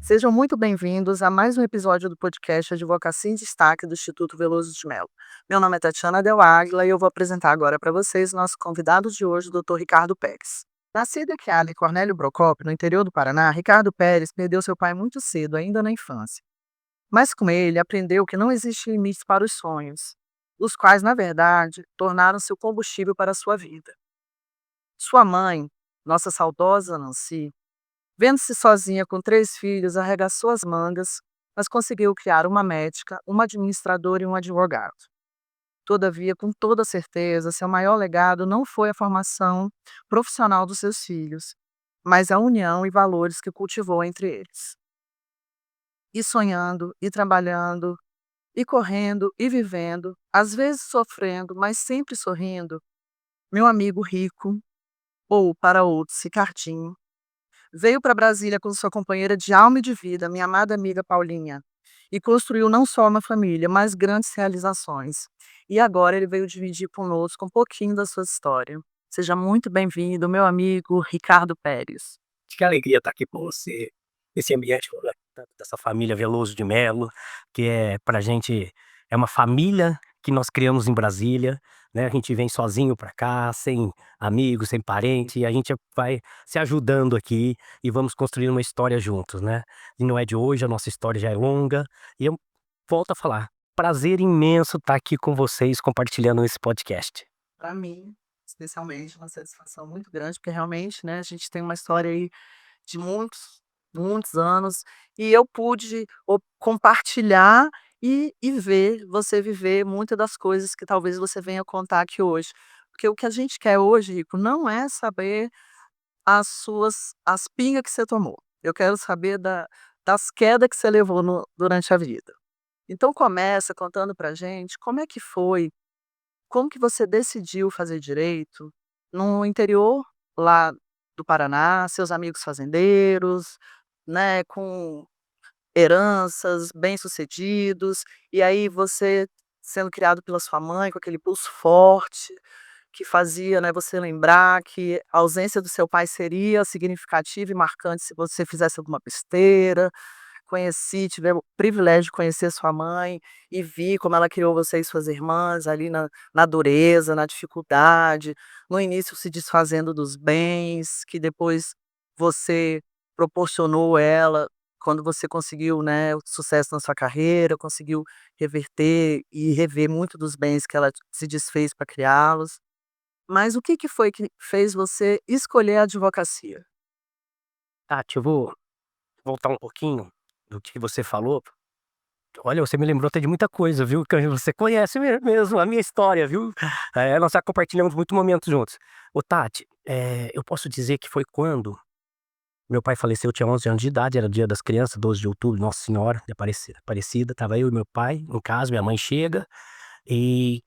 Sejam muito bem-vindos a mais um episódio do podcast Advocacia em Destaque do Instituto Veloso de Mello. Meu nome é Tatiana Del Águila e eu vou apresentar agora para vocês o nosso convidado de hoje, o Dr. Ricardo Pérez. Nascido em Chiali, Cornélio Procópio, no interior do Paraná, Ricardo Pérez perdeu seu pai muito cedo, ainda na infância. Mas com ele aprendeu que não existe limite para os sonhos, os quais, na verdade, tornaram-se o combustível para a sua vida. Sua mãe, nossa saudosa Nancy, vendo-se sozinha com 3 filhos, arregaçou as mangas, mas conseguiu criar uma médica, uma administradora e um advogado. Todavia, com toda certeza, seu maior legado não foi a formação profissional dos seus filhos, mas a união e valores que cultivou entre eles. E sonhando, e trabalhando, e correndo, e vivendo, às vezes sofrendo, mas sempre sorrindo, meu amigo rico, ou para outros, Ricardinho, veio para Brasília com sua companheira de alma e de vida, minha amada amiga Paulinha, e construiu não só uma família, mas grandes realizações. E agora ele veio dividir conosco um pouquinho da sua história. Seja muito bem-vindo, meu amigo Ricardo Pérez. Que alegria estar aqui com você, nesse ambiente dessa família Veloso de Mello, que pra gente é uma família que nós criamos em Brasília, né, a gente vem sozinho para cá, sem amigos, sem parente, e a gente vai se ajudando aqui e vamos construindo uma história juntos, né. E não é de hoje, a nossa história já é longa, e eu volto a falar, prazer imenso estar aqui com vocês compartilhando esse podcast. Para mim, especialmente, uma satisfação muito grande, porque realmente, né, a gente tem uma história aí de muitos, muitos anos, e eu pude compartilhar e ver você viver muitas das coisas que talvez você venha contar aqui hoje. Porque o que a gente quer hoje, Rico, não é saber as pingas que você tomou. Eu quero saber das quedas que você levou durante a vida. Então começa contando pra gente como é que foi, como que você decidiu fazer direito no interior lá do Paraná, seus amigos fazendeiros, né, com heranças, bem-sucedidos, e aí você sendo criado pela sua mãe com aquele pulso forte, que fazia, né, você lembrar que a ausência do seu pai seria significativa e marcante se você fizesse alguma besteira. Tive o privilégio de conhecer sua mãe e vi como ela criou você e suas irmãs ali na dureza, na dificuldade, no início se desfazendo dos bens, que depois você proporcionou ela quando você conseguiu, né, o sucesso na sua carreira, conseguiu reverter e rever muito dos bens que ela se desfez para criá-los. Mas o que que foi que fez você escolher a advocacia? Tati, eu vou voltar um pouquinho do que você falou. Olha, você me lembrou até de muita coisa, viu, que você conhece mesmo a minha história, viu. Nós já compartilhamos muitos momentos juntos. Ô Tati, eu posso dizer que foi quando meu pai faleceu, eu tinha 11 anos de idade, era dia das crianças, 12 de outubro, Nossa Senhora de Aparecida, estava eu e meu pai em casa, minha mãe chega, e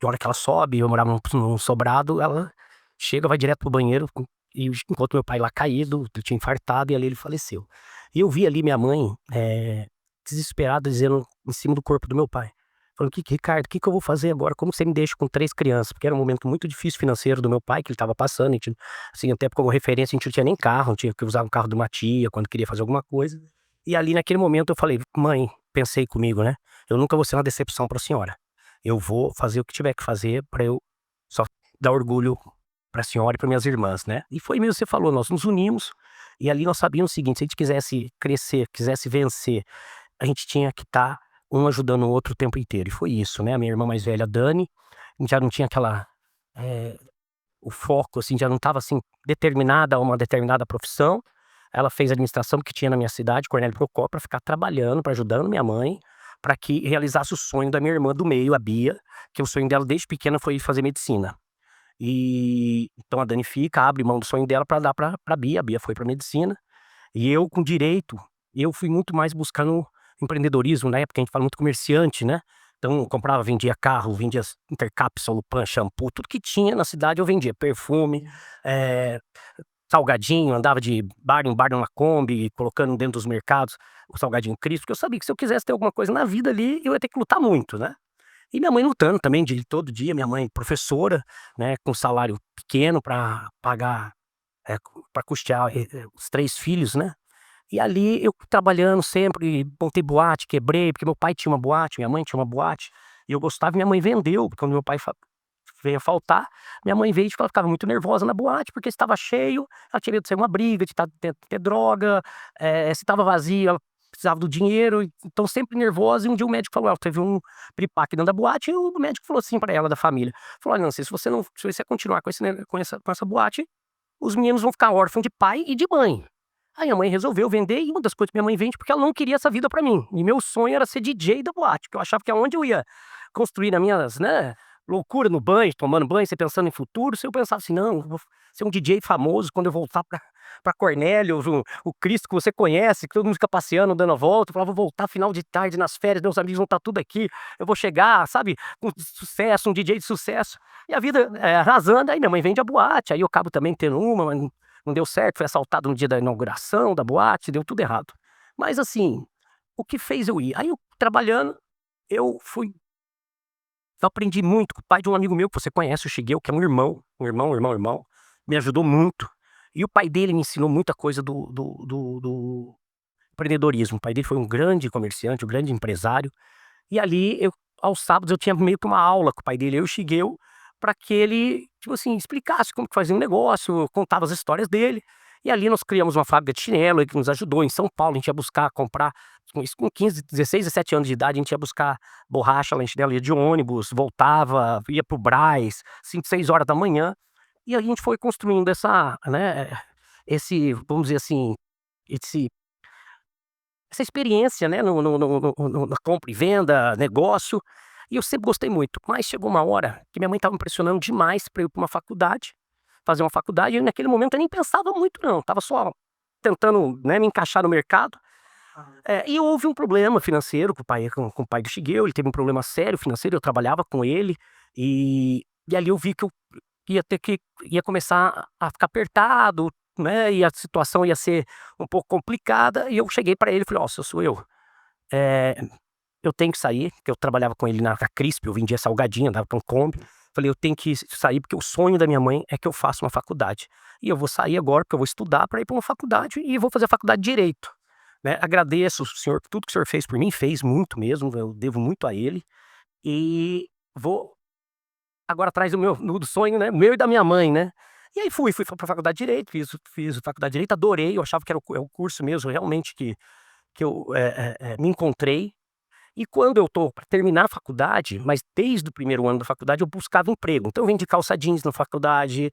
a hora que ela sobe, eu morava num sobrado, ela chega, vai direto pro banheiro, e enquanto meu pai lá caído, ele tinha infartado e ali ele faleceu. E eu vi ali minha mãe, desesperada, dizendo em cima do corpo do meu pai, falando: Ricardo, que eu vou fazer agora? Como você me deixa com 3 crianças?" Porque era um momento muito difícil financeiro do meu pai, que ele estava passando, a gente, assim, até como referência, a gente não tinha nem carro, tinha que usar um carro de uma tia quando queria fazer alguma coisa. E ali naquele momento eu falei: "Mãe", pensei comigo, né, "eu nunca vou ser uma decepção pra senhora. Eu vou fazer o que tiver que fazer pra eu só dar orgulho pra senhora e para minhas irmãs, né." E foi mesmo, você falou, nós nos unimos, e ali nós sabíamos o seguinte: se a gente quisesse crescer, quisesse vencer, a gente tinha que estar um ajudando o outro o tempo inteiro. E foi isso, né. A minha irmã mais velha, Dani, já não tinha aquela, eh, o foco, assim, já não estava, assim, determinada a uma determinada profissão. Ela fez administração, porque tinha na minha cidade, Cornélio Procópio, pra ficar trabalhando, pra ajudando minha mãe, pra que realizasse o sonho da minha irmã do meio, a Bia, que o sonho dela desde pequena foi fazer medicina. E então a Dani fica, abre mão do sonho dela pra dar pra Bia, a Bia foi pra medicina, e eu com direito, eu fui muito mais buscando empreendedorismo, na época a gente fala muito comerciante, né, então comprava, vendia carro, vendia Intercapsul, Pan, shampoo, tudo que tinha na cidade eu vendia, perfume, eh, salgadinho, andava de bar em bar numa Kombi, colocando dentro dos mercados o salgadinho Crispo, porque eu sabia que se eu quisesse ter alguma coisa na vida ali, eu ia ter que lutar muito, né. E minha mãe lutando também de todo dia, minha mãe professora, né, com salário pequeno pra pagar, pra custear, os 3 filhos, né. E ali eu trabalhando sempre, montei boate, quebrei, porque meu pai tinha uma boate, minha mãe tinha uma boate, e eu gostava e minha mãe vendeu, quando meu pai veio a faltar, minha mãe veio, tipo, ela ficava muito nervosa na boate, porque estava cheio, ela tinha medo de ser uma briga, de ter droga, se estava vazio, ela precisava do dinheiro, então sempre nervosa, e um dia o médico falou: "Ela teve um piripaque dentro da boate", e o médico falou assim pra ela, da família, falou: "Olha, Nancy, se você continuar com essa boate, os meninos vão ficar órfãos de pai e de mãe". Aí a mãe resolveu vender, e uma das coisas que minha mãe vende, porque ela não queria essa vida pra mim. E meu sonho era ser DJ da boate, porque eu achava que aonde eu ia construir as minhas, né, loucura no banho, tomando banho, você pensando em futuro, se eu pensava assim: "Não, eu vou ser um DJ famoso quando eu voltar pra Cornélio, o Cristo que você conhece, que todo mundo fica passeando, dando a volta", eu falava: "Vou voltar final de tarde nas férias, meus amigos vão estar tudo aqui, eu vou chegar, sabe, com sucesso, um DJ de sucesso". E a vida, arrasando, aí minha mãe vende a boate, aí eu acabo também tendo uma, mas não deu certo, fui assaltado no dia da inauguração da boate, deu tudo errado. Mas assim, o que fez eu ir? Aí eu trabalhando, eu fui eu aprendi muito com o pai de um amigo meu que você conhece, o Shigeu, que é um irmão, irmão, me ajudou muito. E o pai dele me ensinou muita coisa do empreendedorismo. O pai dele foi um grande comerciante, um grande empresário. E ali aos sábados eu tinha meio que uma aula com o pai dele, eu e o Shigeu, para que ele, tipo assim, explicasse como que fazia um negócio, contava as histórias dele. E ali nós criamos uma fábrica de chinelo, ele que nos ajudou. Em São Paulo, a gente ia buscar, comprar, com isso, com 15, 16, 17 anos de idade, a gente ia buscar borracha lá em chinelo, ia de ônibus, voltava, ia pro Brás, 5, 6 horas da manhã. E aí a gente foi construindo essa, né, vamos dizer assim, esse essa experiência, né, na compra e venda, negócio, e eu sempre gostei muito. Mas chegou uma hora que minha mãe estava me pressionando demais para eu ir para uma faculdade, fazer uma faculdade, e naquele momento eu nem pensava muito não, estava só tentando, né, me encaixar no mercado. E houve um problema financeiro com o pai do Shigeo, ele teve um problema sério financeiro, eu trabalhava com ele, e ali eu vi que eu ia começar a ficar apertado, né, e a situação ia ser um pouco complicada, e eu cheguei pra ele e falei: "Ó, seu sou eu, eh, eu tenho que sair", porque eu trabalhava com ele na Crisp, eu vendia salgadinho, andava com Kombi. Falei: "Eu tenho que sair, porque o sonho da minha mãe é que eu faça uma faculdade. E eu vou sair agora, porque eu vou estudar para ir para uma faculdade e vou fazer a faculdade de direito, né. Agradeço o senhor por tudo que o senhor fez por mim", fez muito mesmo, eu devo muito a ele, e vou agora atrás do sonho, né, meu e da minha mãe, né. E aí fui pra faculdade de direito, fiz faculdade de direito, adorei, eu achava que era o curso mesmo realmente que eu, me encontrei. E quando eu tô pra terminar a faculdade, mas desde o primeiro ano da faculdade eu buscava emprego, então eu vendi calça jeans na faculdade,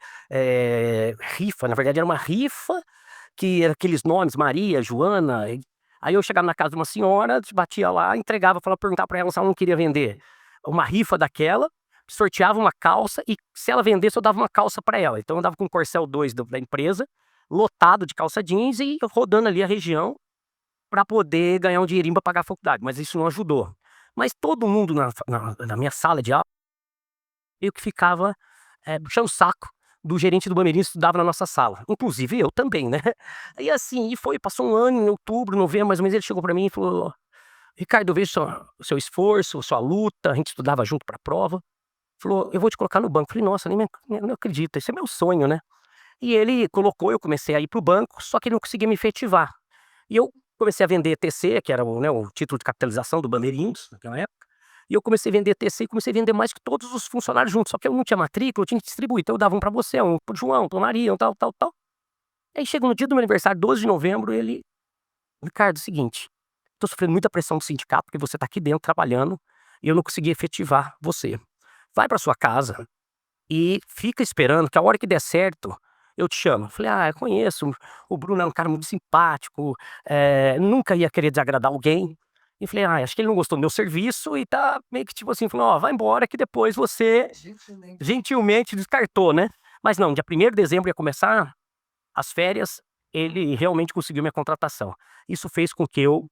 rifa, na verdade era uma rifa, que era aqueles nomes, Maria, Joana, aí eu chegava na casa de uma senhora, batia lá, entregava, perguntava pra ela se ela não queria vender uma rifa daquela, sorteava uma calça e se ela vendesse eu dava uma calça pra ela. Então eu andava com o Corsel 2 da empresa, lotado de calça jeans e eu rodando ali a região para poder ganhar um dinheirinho para pagar a faculdade, mas isso não ajudou. Mas todo mundo na minha sala de aula, eu que ficava, puxando o saco do gerente do Bamerinho que estudava na nossa sala, inclusive eu também, né. E assim, passou um ano, em outubro, novembro, mais ou menos, ele chegou para mim e falou: "Ricardo, eu vejo o seu esforço, sua luta", a gente estudava junto pra prova, falou: "Eu vou te colocar no banco", falei: "Nossa, nem não acredito, esse é meu sonho, né". E ele colocou, eu comecei a ir para o banco, só que ele não conseguia me efetivar. E eu comecei a vender ETC, que era o título de capitalização do Bamerindos, naquela época, e eu comecei a vender ETC e comecei a vender mais que todos os funcionários juntos, só que eu não tinha matrícula, eu tinha que distribuir, então eu dava um pra você, um para o João, para Maria, um tal, tal, tal. Aí chega no dia do meu aniversário, 12 de novembro, ele: "Ricardo, é o seguinte, tô sofrendo muita pressão do sindicato, porque você tá aqui dentro trabalhando, e eu não consegui efetivar você. Vai pra sua casa e fica esperando que a hora que der certo, eu te chamo". Eu falei: "Ah, eu conheço, o Bruno é um cara muito simpático, nunca ia querer desagradar alguém". E falei: "Ah, acho que ele não gostou do meu serviço e tá meio que tipo assim", falou: "Ó, vai embora que depois você Gentilmente. gentilmente descartou, né". Mas não, dia 1º de dezembro ia começar as férias, ele realmente conseguiu minha contratação. Isso fez com que eu,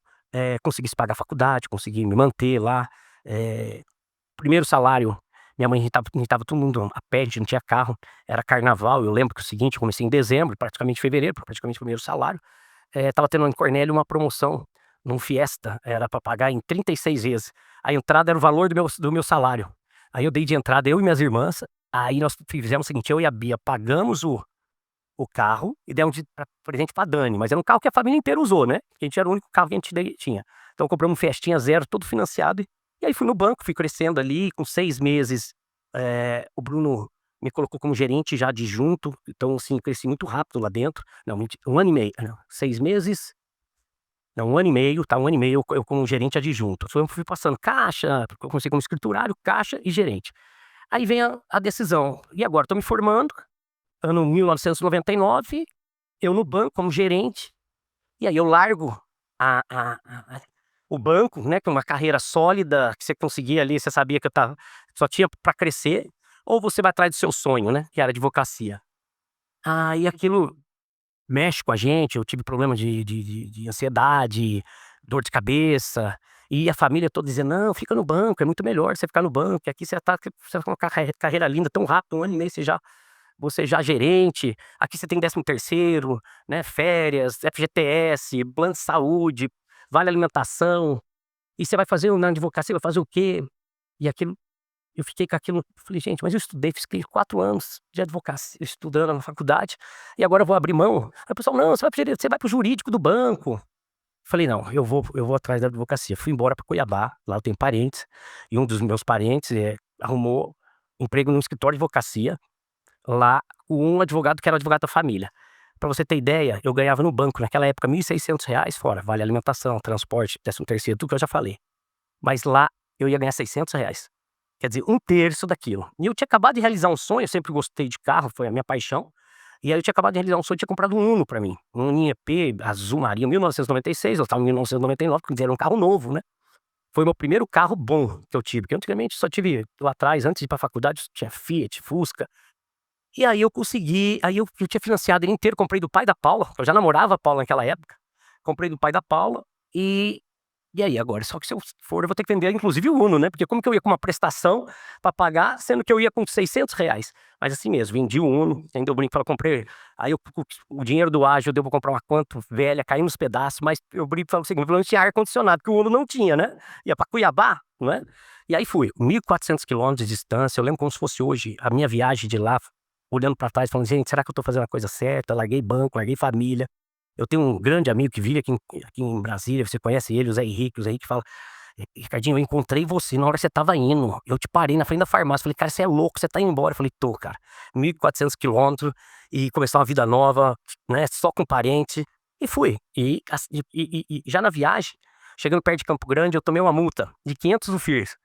conseguisse pagar a faculdade, consegui me manter lá, eh primeiro salário, minha mãe, a gente estava todo mundo a pé, a gente não tinha carro, era carnaval, eu lembro que o seguinte, eu comecei em dezembro, praticamente fevereiro, praticamente o primeiro salário, estava tendo lá em Cornélio uma promoção, num Fiesta, era para pagar em 36 vezes. A entrada era o valor do meu salário. Aí eu dei de entrada, eu e minhas irmãs, aí nós fizemos o seguinte, eu e a Bia pagamos o carro e demos de presente pra Dani, mas era um carro que a família inteira usou, né, a gente era o único carro que a gente tinha. Então compramos um Fiestinha zero, todo financiado, e aí fui no banco, fui crescendo ali, com 6 meses, o Bruno me colocou como gerente já adjunto, então assim, cresci muito rápido lá dentro. Não, 1 ano e meio, não, 6 meses, não, 1 ano e meio, tá, 1 ano e meio eu como gerente adjunto. Eu fui passando caixa, porque eu comecei como escriturário, caixa e gerente. Aí vem a decisão, e agora? Tô me formando, ano 1999, eu no banco como gerente, e aí eu largo a o banco, né, que é uma carreira sólida, que você conseguia ali, você sabia que eu estava só tinha pra crescer, ou você vai atrás do seu sonho, né, que era advocacia. E aquilo mexe com a gente, eu tive problema de ansiedade, dor de cabeça, e a família toda dizendo: "Não, fica no banco, é muito melhor você ficar no banco, que aqui você tá com uma carreira linda, tão rápido, 1 ano e meio você já gerente, aqui você tem 13º, né, férias, FGTS, plano de saúde, vale alimentação, e você vai fazer na advocacia, vai fazer o quê?" E aquilo eu fiquei com aquilo, falei: "Gente, mas eu estudei, fiquei 4 anos de advocacia estudando na faculdade, e agora eu vou abrir mão?" Aí o pessoal: "Não, você vai para o jurídico do banco." Falei: "Não, eu vou atrás da advocacia." Fui embora para Cuiabá, lá eu tenho parentes, e um dos meus parentes, arrumou emprego num escritório de advocacia, lá com um advogado que era advogado da família. Pra você ter ideia, eu ganhava no banco naquela época R$ 1.600, fora vale alimentação, transporte, 13º, tudo que eu já falei. Mas lá eu ia ganhar R$ 600. Quer dizer, um terço daquilo. E eu tinha acabado de realizar um sonho, eu sempre gostei de carro, foi a minha paixão. E aí eu tinha acabado de realizar um sonho, tinha comprado um Uno pra mim, um Uninho EP azul marinho, 1996, eu estava em 1999, quer dizer, era um carro novo, né. Foi o meu primeiro carro bom que eu tive, porque antigamente só tive lá atrás, antes de ir pra faculdade, tinha Fiat, Fusca. E aí eu consegui, aí eu tinha financiado ele inteiro, comprei do pai da Paula, eu já namorava a Paula naquela época, comprei do pai da Paula, e e aí agora, só que se eu for eu vou ter que vender inclusive o Uno, né, porque como que eu ia com uma prestação pra pagar, sendo que eu ia com R$ 600. Mas assim mesmo, vendi o Uno, ainda eu brinco, falo: "Comprei", aí o dinheiro do ágio deu pra comprar uma Quanto velha, caiu nos pedaços, mas eu brinco e falo o seguinte: "Pelo menos tinha ar-condicionado", porque o Uno não tinha, né, ia pra Cuiabá, não é. E aí fui, 1.400 quilômetros de distância, eu lembro como se fosse hoje a minha viagem de lá, olhando pra trás falando: "Gente, será que eu tô fazendo a coisa certa?" Larguei banco, larguei família. Eu tenho um grande amigo que vive aqui em Brasília, você conhece ele, o Zé Henrique fala: Ricardinho, eu encontrei você na hora que você estava indo, eu te parei na frente da farmácia, falei: "Cara, você é louco, você tá indo embora." Eu falei: "Tô, cara." 1.400 quilômetros e começar uma vida nova, né, só com parente, e fui. E já na viagem, chegando perto de Campo Grande, eu tomei uma multa de 500 UFIRs.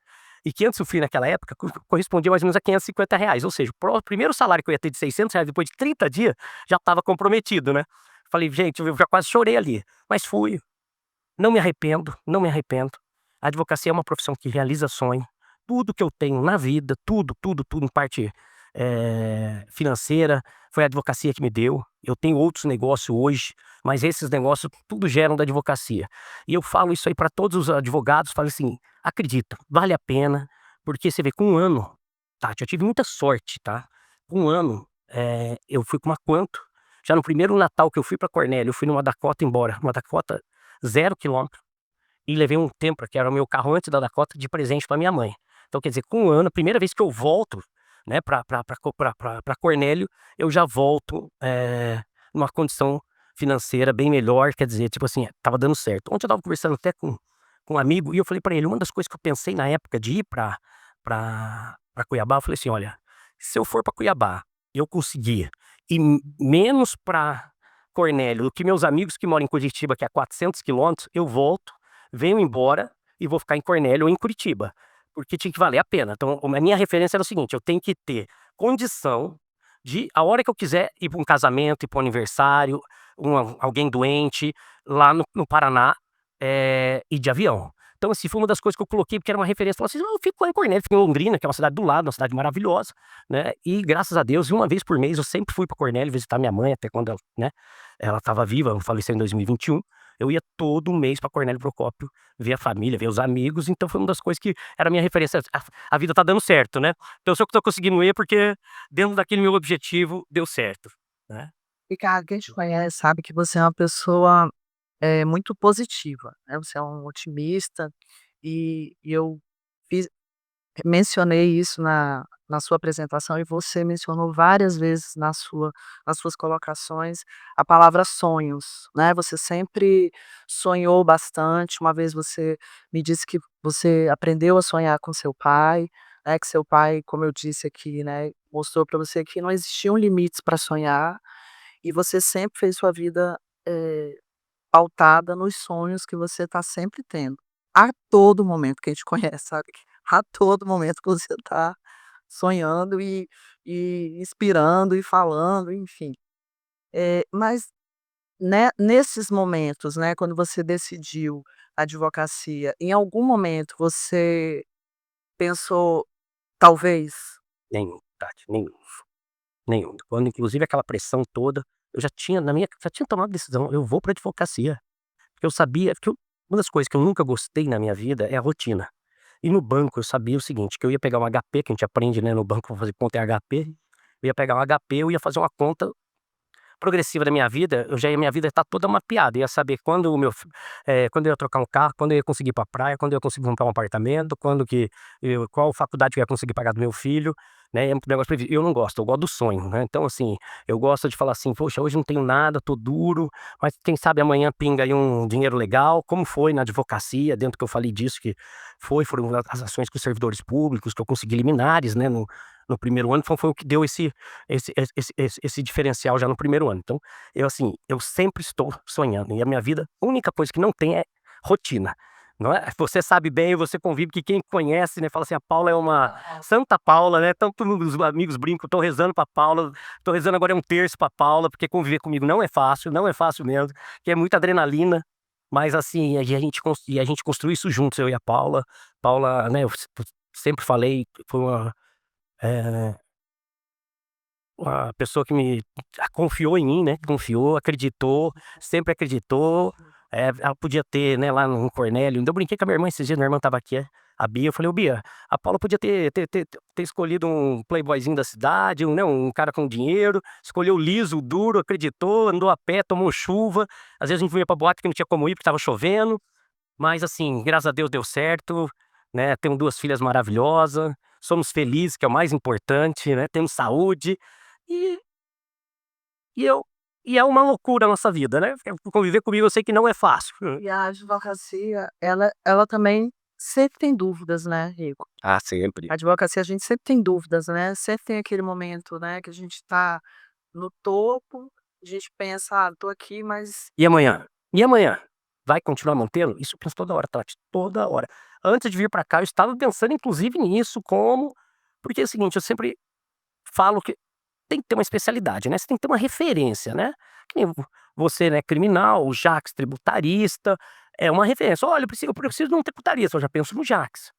E 500 UFIR naquela época correspondia mais ou menos a R$ 550, ou seja, o primeiro salário que eu ia ter de R$ 600 depois de 30 dias, já estava comprometido, né. Falei: "Gente", eu já quase chorei ali, mas fui. Não me arrependo, não me arrependo. A advocacia é uma profissão que realiza sonho. Tudo que eu tenho na vida, tudo, tudo, tudo em parte, financeira, foi a advocacia que me deu. Eu tenho outros negócios hoje, mas esses negócios tudo geram da advocacia. E eu falo isso aí para todos os advogados, falo assim: "Acredita, vale a pena", porque você vê, com 1 ano, Tati, eu tive muita sorte, tá. Com 1 ano, eu fui com uma Quanto, já no primeiro Natal que eu fui para Cornélio, eu fui numa Dakota embora, uma Dakota 0 quilômetro, e levei um Tempra, que era o meu carro antes da Dakota, de presente pra minha mãe. Então, quer dizer, com 1 ano, a primeira vez que eu volto, né, pra Cornélio, eu já volto, numa condição financeira bem melhor, quer dizer, tipo assim, estava dando certo. Ontem eu estava conversando até com um amigo, e eu falei pra ele, uma das coisas que eu pensei na época de ir pra Cuiabá, eu falei assim: "Olha, se eu for pra Cuiabá, eu conseguir ir menos pra Cornélio do que meus amigos que moram em Curitiba, que é a 400 quilômetros, eu volto, venho embora e vou ficar em Cornélio ou em Curitiba, porque tinha que valer a pena." Então, a minha referência era o seguinte: eu tenho que ter condição de, a hora que eu quiser, ir para um casamento, ir para um aniversário, alguém doente, lá no Paraná, ir de avião. Então, assim, foi uma das coisas que eu coloquei, porque era uma referência. Falei assim: "Não, eu fico lá em Cornélio, fico em Londrina, que é uma cidade do lado, uma cidade maravilhosa, né." E graças a Deus, uma vez por mês, eu sempre fui para Cornélio visitar minha mãe, até quando ela, né, ela estava viva, faleceu em 2021. Eu ia todo mês para Cornélio Procópio ver a família, ver os amigos, então foi uma das coisas que era a minha referência. A vida tá dando certo, né. Então se eu tô conseguindo ir, é porque dentro daquele meu objetivo deu certo, né. Ricardo, quem te conhece sabe que você é uma pessoa, muito positiva, né, você é um otimista, e eu fiz mencionei isso na sua apresentação e você mencionou várias vezes nas suas colocações a palavra sonhos, né, você sempre sonhou bastante, uma vez você me disse que você aprendeu a sonhar com seu pai, né, que seu pai, como eu disse aqui, né, mostrou para você que não existiam limites para sonhar, e você sempre fez sua vida, eh pautada nos sonhos que você está sempre tendo. A todo momento, quem te conhece sabe que a todo momento que você está sonhando e inspirando e falando, enfim. Mas, né, nesses momentos, né, quando você decidiu a advocacia, em algum momento você pensou: "Talvez"? Nenhum, Tati, nenhum, nenhum. Quando inclusive aquela pressão toda, eu já tinha tomado decisão, eu vou pra advocacia, porque eu sabia que uma das coisas que eu nunca gostei na minha vida é a rotina. E no banco eu sabia o seguinte, que eu ia pegar um HP, que a gente aprende, né, no banco pra fazer conta em HP, eu ia pegar um HP, eu ia fazer uma conta progressiva da minha vida, minha vida tá toda mapeada, ia saber quando eu ia trocar um carro, quando eu ia conseguir ir pra praia, quando eu ia conseguir comprar um apartamento, qual faculdade que eu ia conseguir pagar do meu filho, né, é um negócio previ eu não gosto, eu gosto do sonho, né, então assim, eu gosto de falar assim: "Poxa, hoje não tenho nada, tô duro, mas quem sabe amanhã pinga aí um dinheiro legal", como foi na advocacia, dentro que eu falei disso, que foram as ações com os servidores públicos, que eu consegui liminares, né, no primeiro ano, foi o que deu esse diferencial já no primeiro ano. Então, eu assim, eu sempre estou sonhando e a minha vida, a única coisa que não tem é rotina, não é. Você sabe bem, você convive que quem conhece, né, fala assim: "A Paula é uma Santa Paula", né, tanto os amigos brincam: "Tô rezando pra Paula, tô rezando agora é um terço pra Paula", porque conviver comigo não é fácil, não é fácil mesmo, que é muita adrenalina, mas assim, a gente construiu isso juntos, eu e a Paula. Paula, né, eu sempre falei, foi eh uma pessoa que confiou em mim, né, confiou, acreditou, sempre acreditou, ela podia ter, né, lá no Cornélio, ainda eu brinquei com a minha irmã esses dias, minha irmã estava aqui, a Bia, eu falei: "Ô Bia, a Paula podia ter escolhido um playboyzinho da cidade, um cara com dinheiro, escolheu o liso, o duro, acreditou, andou a pé, tomou chuva, às vezes a gente ia pra boate que não tinha como ir porque estava chovendo, mas assim, graças a Deus deu certo, né, tenho 2 filhas maravilhosas, somos felizes, que é o mais importante, né, temos saúde, e e eu e é uma loucura a nossa vida, né, conviver comigo eu sei que não é fácil. E a advocacia, ela também sempre tem dúvidas, né, Rico. Ah, sempre. A advocacia a gente sempre tem dúvidas, né, sempre tem aquele momento, né, que a gente tá no topo, a gente pensa: "Ah, tô aqui, mas". E amanhã? E amanhã? Vai continuar mantendo? Isso eu penso toda hora, Tati, toda hora. Antes de vir pra cá eu estava pensando inclusive nisso, porque é o seguinte, eu sempre falo que tem que ter uma especialidade, né, você tem que ter uma referência, né. Que nem você, né, criminal, o Jacques tributarista, é uma referência. "Olha, eu preciso de um tributarista", eu já penso no Jacques.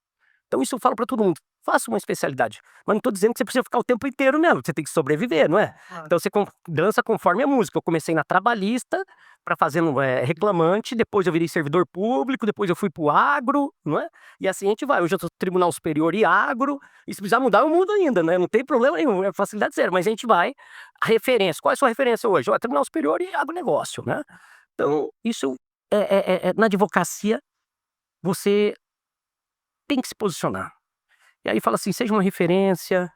Então isso eu falo pra todo mundo, faça uma especialidade, mas não tô dizendo que você precisa ficar o tempo inteiro nela, você tem que sobreviver, não é? Claro. Então você dança conforme a música, eu comecei na trabalhista, pra fazendo, reclamante, depois eu virei servidor público, depois eu fui para o agro, não é? E assim a gente vai, hoje eu tô no Tribunal Superior e agro, e se precisar mudar eu mudo ainda, né, não tem problema nenhum, é facilidade zero, mas a gente vai. A referência, qual é a sua referência hoje? Ó, Tribunal Superior e agronegócio, né. Então isso na advocacia, você tem que se posicionar. E aí fala assim: "Seja uma referência",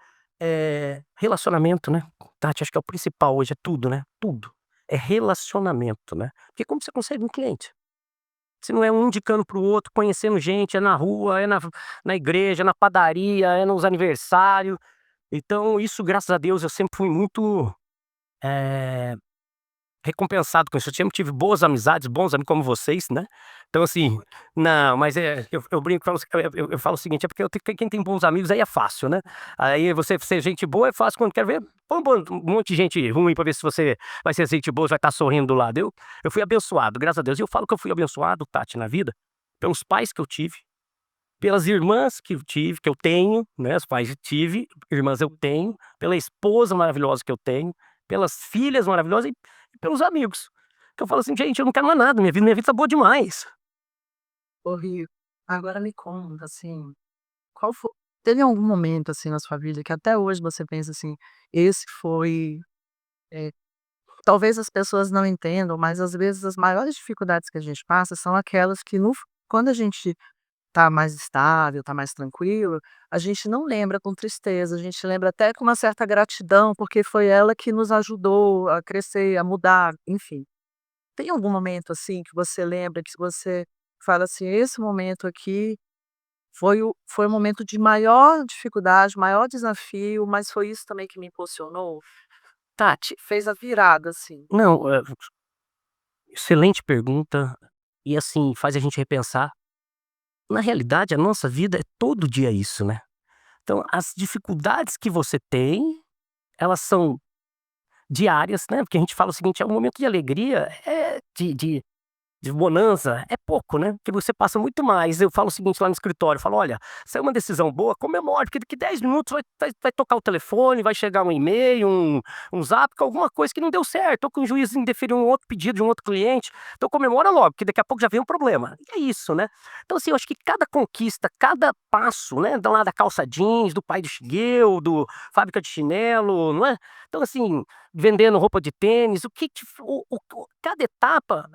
relacionamento, né, Tati, acho que é o principal hoje, é tudo, né, tudo. É relacionamento, né. Porque como você consegue um cliente? Se não é um indicando para o outro, conhecendo gente, é na rua, é na igreja, na padaria, é nos aniversário. Então isso, graças a Deus, eu sempre fui muito, eh recompensado com isso. Eu sempre tive boas amizades, bons amigos como vocês, né. Então assim, não, mas eu brinco, eu falo o seguinte, é porque quem tem bons amigos aí é fácil, né. Aí você ser gente boa é fácil, quando quer ver, põe um monte de gente ruim pra ver se você vai ser gente boa, vai estar sorrindo do lado. Eu fui abençoado, graças a Deus. E eu falo que eu fui abençoado, Tati, na vida, pelos pais que eu tive, pelas irmãs que eu tive, que eu tenho, né, os pais eu tive, irmãs eu tenho, pela esposa maravilhosa que eu tenho, pelas filhas maravilhosas e pelos amigos. Que eu falo assim: "Gente, eu não quero mais nada, minha vida tá boa demais". Ô Rico, agora me conta, assim, qual foi teve algum momento, assim, na sua vida que até hoje você pensa assim: "Esse foi", eh, talvez as pessoas não entendam, mas às vezes as maiores dificuldades que a gente passa são aquelas que no f quando a gente tá mais estável, tá mais tranquilo, a gente não lembra com tristeza, a gente lembra até com uma certa gratidão, porque foi ela que nos ajudou a crescer, a mudar, enfim. Tem algum momento, assim, que você lembra, que você fala assim: "Esse momento aqui foi o momento de maior dificuldade, maior desafio, mas foi isso também que me impulsionou?" Tati, Fez a virada, assim. não, excelente pergunta, e assim, faz a gente repensar. Na realidade, a nossa vida é todo dia isso, né. Então, as dificuldades que você tem, elas são diárias, né, porque a gente fala o seguinte: é um momento de alegria, de bonança é pouco, né, porque você passa muito mais. Eu falo o seguinte lá no escritório, eu falo: "Olha, saiu uma decisão boa, comemore, porque daqui 10 minutos vai tocar o telefone, vai chegar um e-mail, um zap com alguma coisa que não deu certo, ou que o juiz indeferiu um outro pedido de um outro cliente. Então comemora logo, porque daqui a pouco já vem um problema". E é isso, né. Então assim, eu acho que cada conquista, cada passo, né, da lá da calça jeans, do pai do Shigeru, do fábrica de chinelo, não é. Então assim, vendendo roupa de tênis, o que te o cada etapa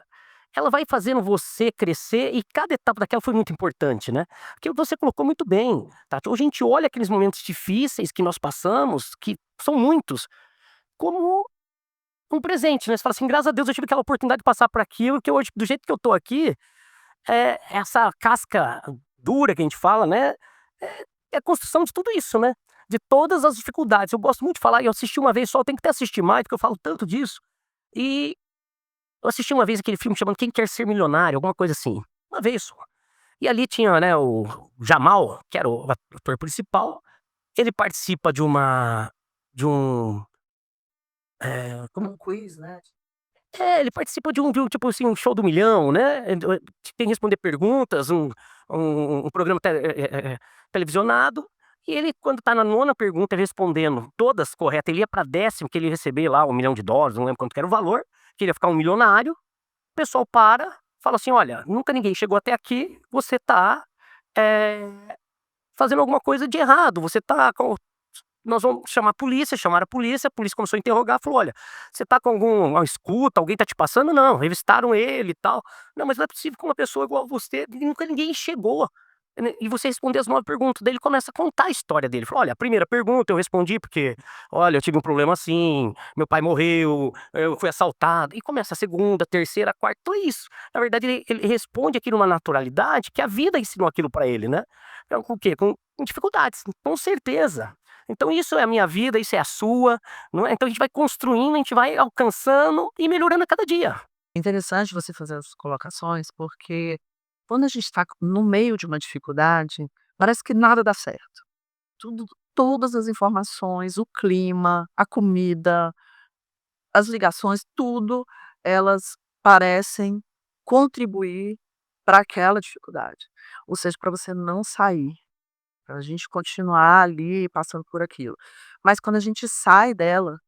ela vai fazendo você crescer e cada etapa daquela foi muito importante, né. Porque você colocou muito bem, tá. Hoje a gente olha aqueles momentos difíceis que nós passamos, que são muitos, como um presente, né. Você fala assim: "Graças a Deus eu tive aquela oportunidade de passar por aquilo, que hoje do jeito que eu tô aqui, essa casca dura que a gente fala, né, é a construção de tudo isso, né, de todas as dificuldades". Eu gosto muito de falar e eu assisti uma vez só, eu tenho que até assistir mais, porque eu falo tanto disso. E eu assisti uma vez aquele filme chamado Quem Quer Ser Milionário, alguma coisa assim, uma vez só. E ali tinha, né, o Jamal, que era o ator principal, ele participa de um, Um quiz, né. ele participa de um, tipo assim, um show do milhão, né, tem que responder perguntas, um programa televisionado, e ele quando tá na 9ª pergunta respondendo todas corretas, ele ia pra 10ª que ele ia receber lá US$ 1.000.000, não lembro quanto que era o valor, que ele ia ficar um milionário. O pessoal para, fala assim: "Olha, nunca ninguém chegou até aqui, você tá, eh, fazendo alguma coisa de errado, você tá com nós vamos chamar a polícia", chamaram a polícia começou a interrogar, falou: "Olha, você tá com alguma escuta, alguém tá te passando?". "Não", revistaram ele e tal. "Não, mas não é possível que uma pessoa igual a você, nunca ninguém chegou, né, e você responder as 9 perguntas". Daí ele começa a contar a história dele, falou: "Olha, a primeira pergunta eu respondi porque, olha, eu tive um problema assim, meu pai morreu, eu fui assaltado", e começa a segunda, terceira, quarta, então é isso. Na verdade ele responde aquilo numa naturalidade que a vida ensinou aquilo pra ele, né. Então com o quê? Com dificuldades, com certeza. Então isso é a minha vida, isso é a sua, não é. Então a gente vai construindo, a gente vai alcançando e melhorando a cada dia. É interessante você fazer essas colocações, porque quando a gente está no meio de uma dificuldade, parece que nada dá certo. Tudo Todas as informações, o clima, a comida, as ligações, tudo, elas parecem contribuir para aquela dificuldade. Ou seja, para você não sair, para a gente continuar ali passando por aquilo. Mas quando a gente sai dela,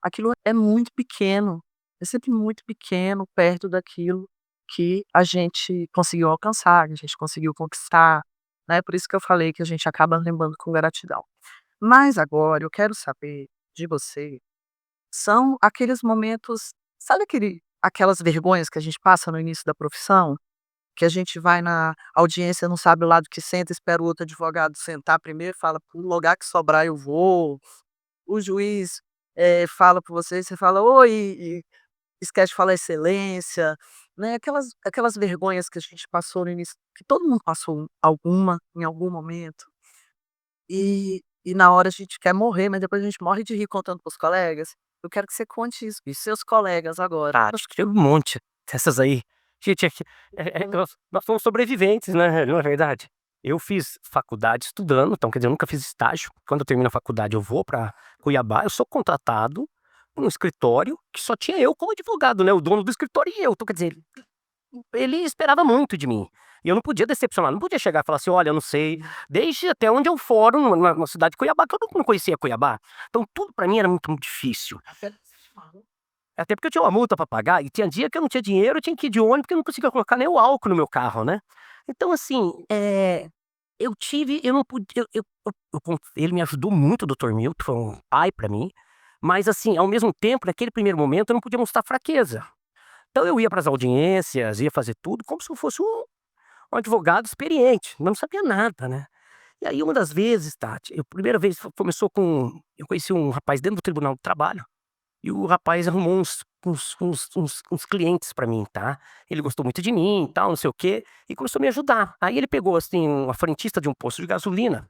aquilo é muito pequeno, é sempre muito pequeno perto daquilo que a gente conseguiu alcançar, que a gente conseguiu conquistar, né, por isso que eu falei que a gente acaba lembrando com gratidão. Mas agora eu quero saber de você, são aqueles momentos, sabe aquelas vergonhas que a gente passa no início da profissão? Que a gente vai na audiência, não sabe o lado que senta, espera o outro advogado sentar primeiro, fala: "Para o lugar que sobrar eu vou". O juiz, fala para você, você fala: "Oi", e esquece de falar excelência, né, aquelas vergonhas que a gente passou no início, que todo mundo passou alguma, em algum momento, e na hora a gente quer morrer, mas depois a gente morre de rir contando para os colegas. Eu quero que você conte isso, e seus colegas agora. Ah, acho que teve um monte dessas aí. Gente, nós somos sobreviventes, né, não é verdade? Eu fiz faculdade estudando, então quer dizer, eu nunca fiz estágio. Quando eu termino a faculdade eu vou pra Cuiabá, eu sou contratado num escritório que só tinha eu como advogado, né, o dono do escritório e eu. Então quer dizer, ele esperava muito de mim. E eu não podia decepcionar, não podia chegar e falar assim: "Olha, eu não sei", desde até onde é um fórum na cidade de Cuiabá, todo mundo conhecia Cuiabá. Então tudo pra mim era muito difícil. Até porque eu tinha uma multa pra pagar e tinha dia que eu não tinha dinheiro, eu tinha que ir de ônibus, porque eu não conseguia colocar nem o álcool no meu carro, né. Então assim, eu não pude ele me ajudou muito, o Dr. Milton, foi um pai pra mim, mas assim, ao mesmo tempo, naquele primeiro momento, eu não podia mostrar fraqueza. Então eu ia para as audiências, ia fazer tudo como se eu fosse um advogado experiente, não sabia nada, né. E aí uma das vezes, Tati, a primeira vez começou com eu conheci um rapaz dentro do Tribunal do Trabalho, e o rapaz arrumou uns clientes pra mim, tá. Ele gostou muito de mim e tal, não sei o quê, e começou a me ajudar. Aí ele pegou, assim, uma frentista de um posto de gasolina,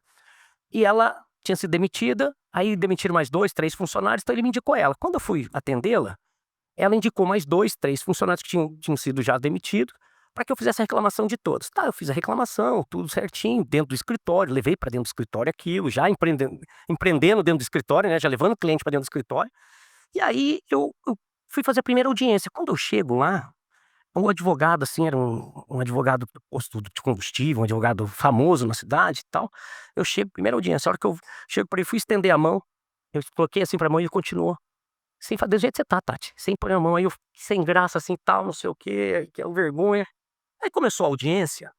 e ela tinha sido demitida, aí demitiram mais 2, 3 funcionários, então ele me indicou ela. Quando eu fui atendê-la, ela indicou mais 2, 3 funcionários que tinham sido já demitidos, para que eu fizesse a reclamação de todos. Tá, eu fiz a reclamação, tudo certinho, dentro do escritório, levei para dentro do escritório aquilo, já empreendendo dentro do escritório, né, já levando o cliente para dentro do escritório. E aí eu fui fazer a primeira audiência. Quando eu chego lá, o advogado, assim, era um advogado do posto de combustível, um advogado famoso na cidade e tal. Eu chego, primeira audiência, a hora que eu chego para ele, fui estender a mão, eu coloquei assim pra mão e ele continuou. Sem fa Do jeito que você tá, Tati, sem pôr a mão, aí eu sem graça, assim, tal, não sei o quê, que é o vergonha. Aí começou a audiência,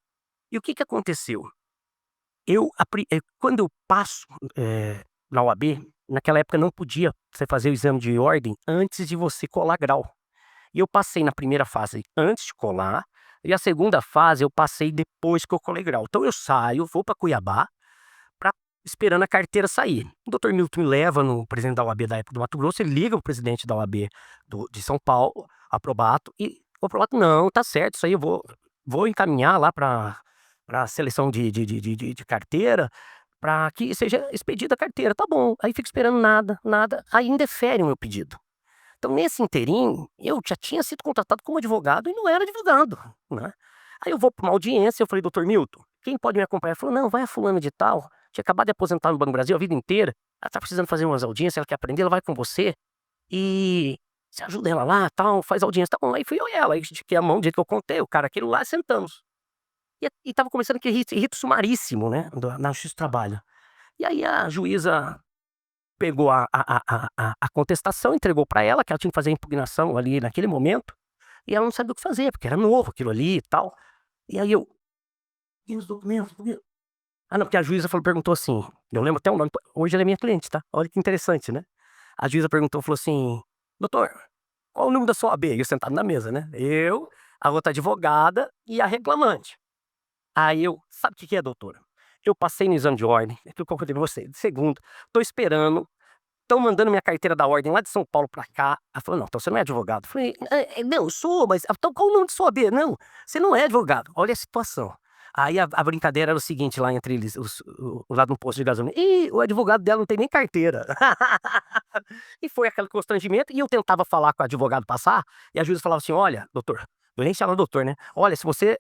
e o que que aconteceu? Quando eu passo, na OAB, naquela época não podia você fazer o exame de ordem antes de você colar grau. E eu passei na primeira fase antes de colar, e a segunda fase eu passei depois que eu colei grau. Então eu saio, vou para Cuiabá, pra esperando a carteira sair. O doutor Milton me leva no presidente da OAB da época do Mato Grosso, ele liga o presidente da OAB de São Paulo, Aprobato, e o Aprobato: "Não, tá certo, isso aí eu vou encaminhar lá pra seleção de carteira, pra que seja expedida a carteira". Tá bom, aí fico esperando nada, nada, aí indefere o meu pedido. Então, nesse inteirinho, eu já tinha sido contratado como advogado e não era advogado, né. Aí eu vou para uma audiência, eu falei: "Doutor Milton, quem pode me acompanhar?" Ele falou: "Não, vai a fulana de tal, tinha acabado de aposentar no Banco do Brasil a vida inteira, ela tá precisando fazer umas audiências, ela quer aprender, ela vai com você, e você ajuda ela lá, tal, faz audiência". Tá bom, aí fui eu e ela, aí estiquei a mão do jeito que eu contei, o cara aquele lá, sentamos. E estava começando aquele rito sumaríssimo, né, na Justiça do Trabalho. E aí a juíza pegou a contestação, entregou para ela, que ela tinha que fazer a impugnação ali naquele momento, e ela não sabia o que fazer, porque era novo aquilo ali e tal. E aí eu: "E os documentos? Por quê?" Ah, não, porque a juíza perguntou assim, eu lembro até o nome, hoje ela é minha cliente, tá. Olha que interessante, né. A juíza perguntou, falou assim: "Doutor, qual o número da sua OAB?" E eu sentado na mesa, né. Eu, a outra advogada e a reclamante. Aí eu: "Sabe o que que é, doutora? Eu passei no exame de ordem, é aquilo que eu contei pra você, de segundo, tô esperando. Estão mandando minha carteira da ordem lá de São Paulo pra cá". Ela falou: "Não, então você não é advogado". Eu falei: não, eu sou, mas então qual o nome de sua OAB?". "Não, você não é advogado". Olha a situação. Aí a brincadeira era o seguinte lá entre eles, lá no posto de gasolina: "Ih, o advogado dela não tem nem carteira". E foi aquele constrangimento, e eu tentava falar com o advogado passar, e a juíza falava assim: "Olha, doutor", eu nem chamava doutor, né: "Olha, se você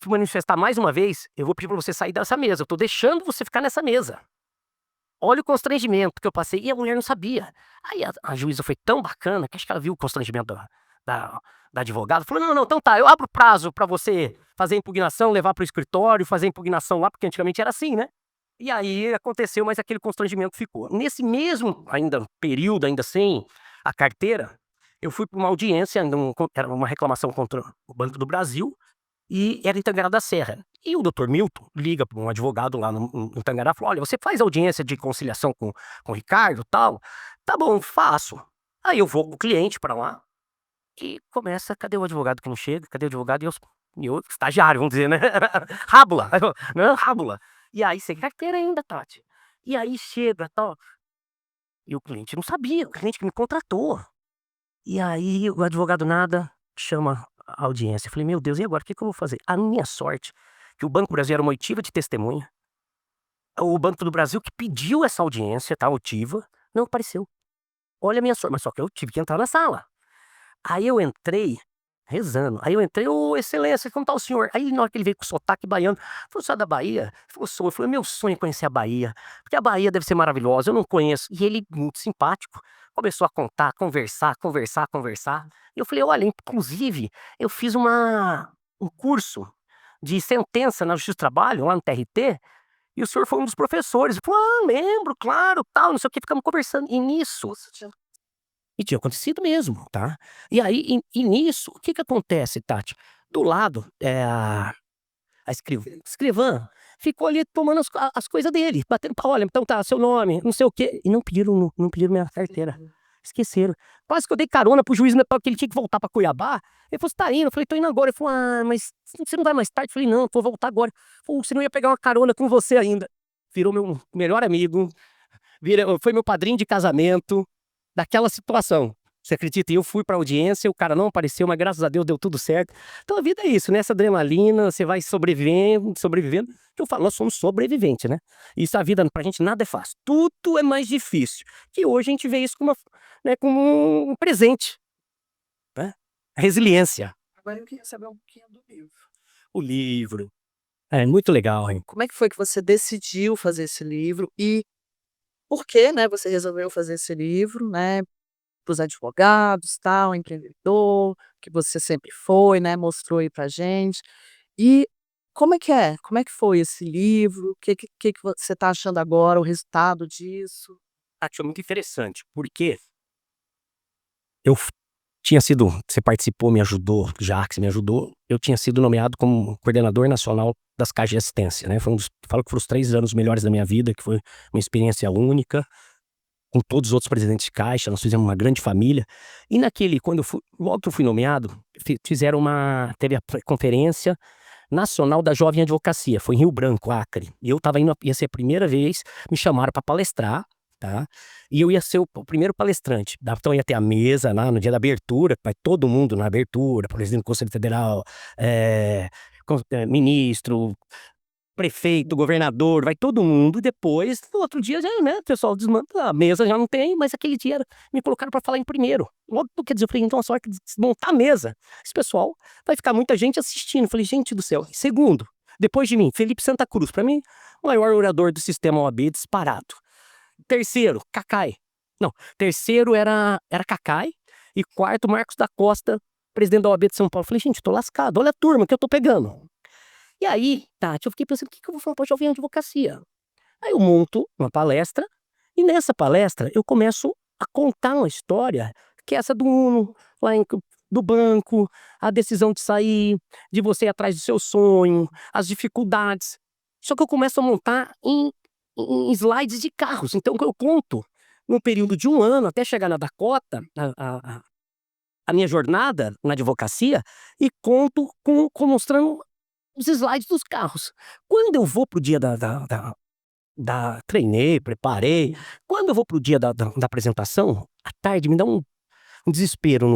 se manifestar mais uma vez, eu vou pedir pra você sair dessa mesa, eu tô deixando você ficar nessa mesa". Olha o constrangimento que eu passei, e a mulher não sabia. Aí a juíza foi tão bacana, que acho que ela viu o constrangimento da da advogada, falou: "Não, não, então tá, eu abro prazo pra você fazer a impugnação, levar para o escritório, fazer a impugnação lá", porque antigamente era assim, né. E aí aconteceu, mas aquele constrangimento ficou. Nesse mesmo ainda período, ainda sem a carteira, eu fui pra uma audiência, era uma reclamação contra o Banco do Brasil, e era em Tangará da Serra. E o doutor Milton liga para um advogado lá no Tangará e falou: "Olha, você faz audiência de conciliação com o Ricardo, tal?". "Tá bom, faço". Aí eu vou com o cliente para lá e começa: "Cadê o advogado que não chega? Cadê o advogado?" E eu estagiário, vamos dizer, né, rábula, né, rábula. E aí sem carteira ainda, Tati. E aí chega, tal, e o cliente não sabia, o cliente que me contratou. E aí o advogado nada, chama a audiência. Eu falei: "Meu Deus, e agora, o que que eu vou fazer?". A minha sorte, que o Banco do Brasil era uma oitiva de testemunha, o Banco do Brasil que pediu essa audiência, tá, oitiva, não apareceu. Olha a minha sorte, mas só que eu tive que entrar na sala. Aí eu entrei, rezando, aí eu entrei: "Ô excelência, como tá o senhor?". Aí na hora que ele veio com sotaque baiano, falou: "Você é da Bahia?". Ele falou: "Sou". Eu falei: "Meu sonho é conhecer a Bahia, porque a Bahia deve ser maravilhosa, eu não conheço". E ele, muito simpático, começou a contar, conversar, conversar, conversar. E eu falei: "Olha, inclusive, eu fiz um curso de sentença na Justiça do Trabalho, lá no TRT, e o senhor foi um dos professores". Ele falou: "Ah, lembro, claro, tal, não sei o quê", ficamos conversando. E tinha acontecido mesmo, tá. E aí, nisso, o que que acontece, Tati? Do lado, a escrivã ficou ali tomando as coisas dele, batendo palma: "Olha, então tá, seu nome, não sei o quê", e não pediram minha carteira. Esqueceram. Quase que eu dei carona pro juiz, né, porque ele tinha que voltar pra Cuiabá. Ele falou: "Você tá indo?" Eu falei: "Tô indo agora." Ele falou: "Ah, mas você não vai mais tarde?" Eu falei: "Não, vou voltar agora." Falou: "Você não ia pegar uma carona com você ainda." Virou meu melhor amigo, foi meu padrinho de casamento, daquela situação. Você acredita? E eu fui pra audiência, o cara não apareceu, mas graças a Deus deu tudo certo. Então a vida é isso, né, essa adrenalina, você vai sobrevivendo, sobrevivendo. Eu falo, nós somos sobreviventes, né. Isso a vida pra gente nada é fácil, tudo é mais difícil. E hoje a gente vê isso como né, como um presente, né. Resiliência. Agora eu queria saber um pouquinho do livro. O livro. É muito legal, hein. Como é que foi que você decidiu fazer esse livro e por que, né, você resolveu fazer esse livro, né, para os advogados, tal, empreendedor, que você sempre foi, né, mostrou aí pra gente. E como é que é? Como é que foi esse livro? O que que você está achando agora, o resultado disso? Achei muito interessante, porque eu tinha sido você participou, me ajudou, Jacques me ajudou, eu tinha sido nomeado como coordenador nacional das caixas de assistência, né, foi um dos falo que foram os 3 anos melhores da minha vida, que foi uma experiência única, com todos os outros presidentes de caixa, nós fizemos uma grande família, e naquele quando eu fui logo que eu fui nomeado, fizeram teve a conferência nacional da jovem advocacia, foi em Rio Branco, Acre, e eu estava indo ia ser a primeira vez, me chamaram para palestrar, tá, e eu ia ser o primeiro palestrante, então ia ter a mesa lá no dia da abertura, vai todo mundo na abertura, presidente do Conselho Federal, eh, ministro, prefeito, governador, vai todo mundo, e depois, no outro dia já, né, o pessoal desmanta, a mesa já não tem, mas aquele dia me colocaram para falar em primeiro. Logo, quer dizer, eu falei: "Então, só que desmontar a mesa, esse pessoal vai ficar muita gente assistindo." Eu falei: "Gente do céu." Segundo, depois de mim, Felipe Santa Cruz, para mim, o maior orador do sistema OAB disparado. Terceiro, Cacai. Não, terceiro era Cacai, e quarto, Marcos da Costa, presidente da OAB de São Paulo. Eu falei: "Gente, tô lascado, olha a turma que eu tô pegando." E aí, Tati, eu fiquei pensando: "O que que eu vou falar pra jovem advocacia?" Aí eu monto uma palestra, e nessa palestra eu começo a contar uma história, que é essa do Uno, lá em do banco, a decisão de sair, de você ir atrás do seu sonho, as dificuldades. Só que eu começo a montar em slides de carros, então eu conto, num período de 1 ano, até chegar na Dakota, a minha jornada na advocacia, e conto com mostrando os slides dos carros. Quando eu vou para o dia treinei, preparei. Quando eu vou para o dia da apresentação, à tarde me dá um desespero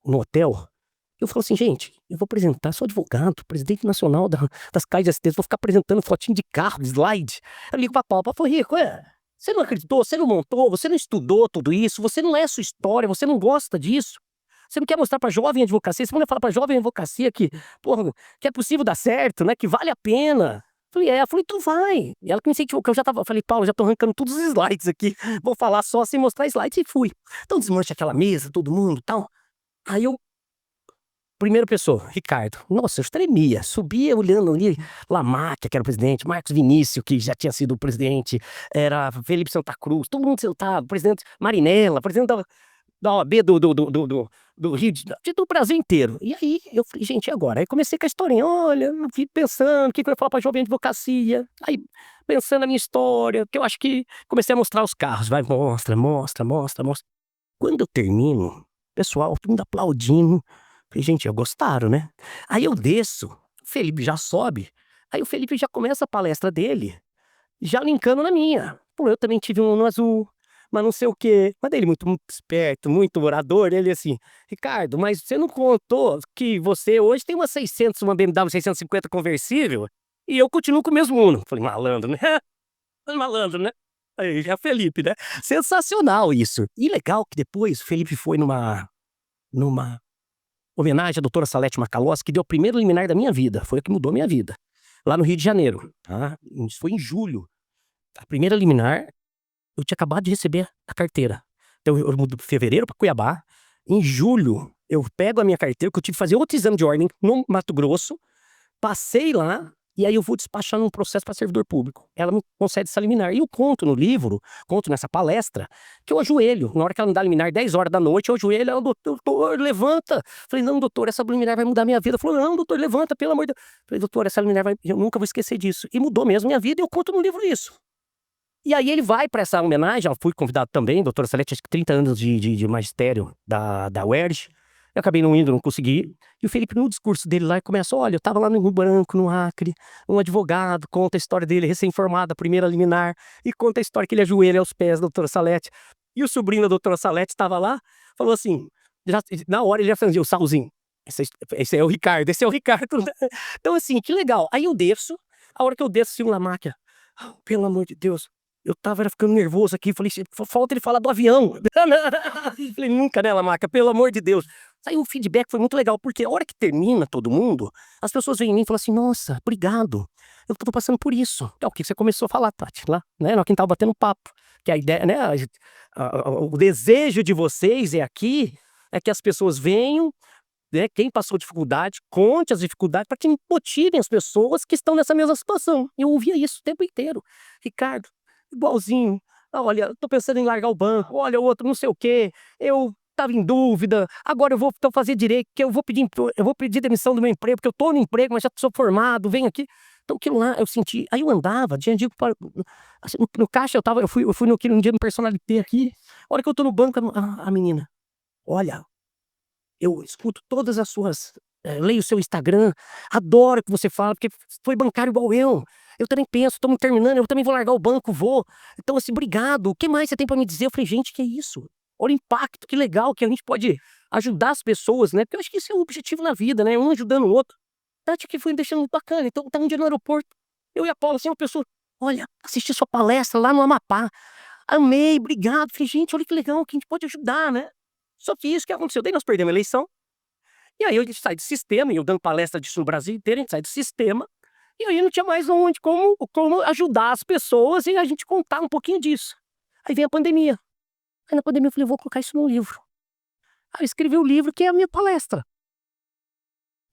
no hotel. Eu falo assim: "Gente, eu vou apresentar, sou advogado, presidente nacional das caixas de assistência, vou ficar apresentando fotinho de carro, slide." Eu ligo pra Paula, Paula falou: "Rico, você não acreditou, você não montou, você não estudou tudo isso, você não é a sua história, você não gosta disso. Você não quer mostrar pra jovem advocacia, você não quer falar pra jovem advocacia que, porra, que é possível dar certo, né, que vale a pena." Falei: "É." Eu falei: "Então vai." E ela que me incentivou, que eu já estava falei: "Paula, já tô arrancando todos os slides aqui, vou falar só sem mostrar slides." E fui. Então desmancha aquela mesa, todo mundo, tal. Aí eu primeira pessoa, Ricardo. Nossa, eu tremia, subia olhando ali, Lamáquia, que era o presidente, Marcos Vinícius, que já tinha sido o presidente, era Felipe Santa Cruz, todo mundo sentado, presidente Marinella, presidente da OAB do Rio do Brasil inteiro. E aí eu falei: "Gente, e agora?" Aí comecei com a historinha, olha, eu fiquei pensando, o que que eu ia falar pra jovem advocacia, aí pensando na minha história, que eu acho que comecei a mostrar os carros, vai, mostra, mostra, mostra, mostra. Quando eu termino, pessoal, todo mundo aplaudindo. Falei: "Gente, gostaram, né?" Aí eu desço, o Felipe já sobe, aí o Felipe já começa a palestra dele, já linkando na minha. Pô, eu também tive um Uno azul, mas não sei o quê. Mas ele muito esperto, muito orador, ele assim: "Ricardo, mas você não contou que você hoje tem uma 600, uma BMW 650 conversível, e eu continuo com o mesmo Uno." Falei: "Malandro, né?" Malandro, né? Aí já é Felipe, né? Sensacional isso. E legal que depois o Felipe foi numa homenagem à doutora Salete Macalossi, que deu o primeiro liminar da minha vida, foi a que mudou a minha vida, lá no Rio de Janeiro, tá. Isso foi em julho. A primeira liminar, eu tinha acabado de receber a carteira. Então eu mudo de fevereiro para Cuiabá, em julho eu pego a minha carteira, que eu tive que fazer outro exame de ordem no Mato Grosso, passei lá, e aí eu vou despachar num processo para servidor público. Ela me concede essa liminar. E eu conto no livro, conto nessa palestra, que eu ajoelho. Na hora que ela me dá a liminar, 10 horas da noite, eu ajoelho, ela: "Doutor, levanta." Falei: "Não, doutor, essa liminar vai mudar minha vida." Ela falou: "Não, doutor, levanta, pelo amor de Deus." Falei: "Doutor, essa liminar vai, eu nunca vou esquecer disso." E mudou mesmo minha vida, e eu conto no livro isso. E aí ele vai para essa homenagem, eu fui convidado também, doutora Salete, acho que 30 anos de magistério da UERJ. Eu acabei não indo, não consegui. E o Felipe, no discurso dele lá, começa: olha, eu tava lá no Rio Branco, no Acre, um advogado, conta a história dele, recém-formado, a primeira liminar, e conta a história que ele ajoelha aos pés da doutora Salete. E o sobrinho da doutora Salete estava lá, falou assim, na hora ele já franziu: o Salzinho, esse é o Ricardo, esse é o Ricardo. Então assim, que legal. Aí eu desço, a hora que eu desço assim na máquina, pelo amor de Deus, eu era ficando nervoso aqui, falei: falta ele falar do avião. Falei: nunca, né, Lamaca, pelo amor de Deus. Aí o feedback foi muito legal, porque a hora que termina todo mundo, as pessoas vêm em mim e falam assim: nossa, obrigado, eu tô passando por isso. É o que você começou a falar, Tati, lá, né, quem tava batendo papo. Que a ideia, né, o desejo de vocês aqui é que as pessoas venham, né, quem passou dificuldade, conte as dificuldades para que motivem as pessoas que estão nessa mesma situação. Eu ouvia isso o tempo inteiro. Ricardo, igualzinho. Olha, eu tô pensando em largar o banco. Olha, o outro não sei o quê. Eu tava em dúvida. Agora eu vou então fazer direito, que eu vou pedir demissão do meu emprego, porque eu tô no emprego, mas já sou formado, venho aqui. Então aquilo lá eu senti. Aí eu andava, digo, assim, no caixa eu fui no dia no personalité aqui. A hora que eu tô no banco, a menina: olha, eu escuto todas as suas, leio o seu Instagram, adoro o que você fala, porque foi bancário igual eu. Eu também penso, estamos terminando, eu também vou largar o banco, vou. Então, assim, obrigado. O que mais você tem pra me dizer? Eu falei: gente, que é isso? Olha o impacto, que legal que a gente pode ajudar as pessoas, né? Porque eu acho que esse é o objetivo na vida, né? Um ajudando o outro. Tati, que foi me deixando muito bacana. Então, tá um dia no aeroporto, eu e a Paula, assim, uma pessoa: olha, assisti sua palestra lá no Amapá. Amei, obrigado. Falei: gente, olha que legal, que a gente pode ajudar, né? Só que isso que aconteceu. Daí nós perdemos a eleição. E aí a gente sai do sistema, e eu dando palestra disso no Brasil inteiro, a gente sai do sistema, e aí não tinha mais onde, como ajudar as pessoas e a gente contar um pouquinho disso. Aí vem a pandemia. Aí na pandemia eu falei: vou colocar isso num livro. Aí eu escrevi o livro que é a minha palestra.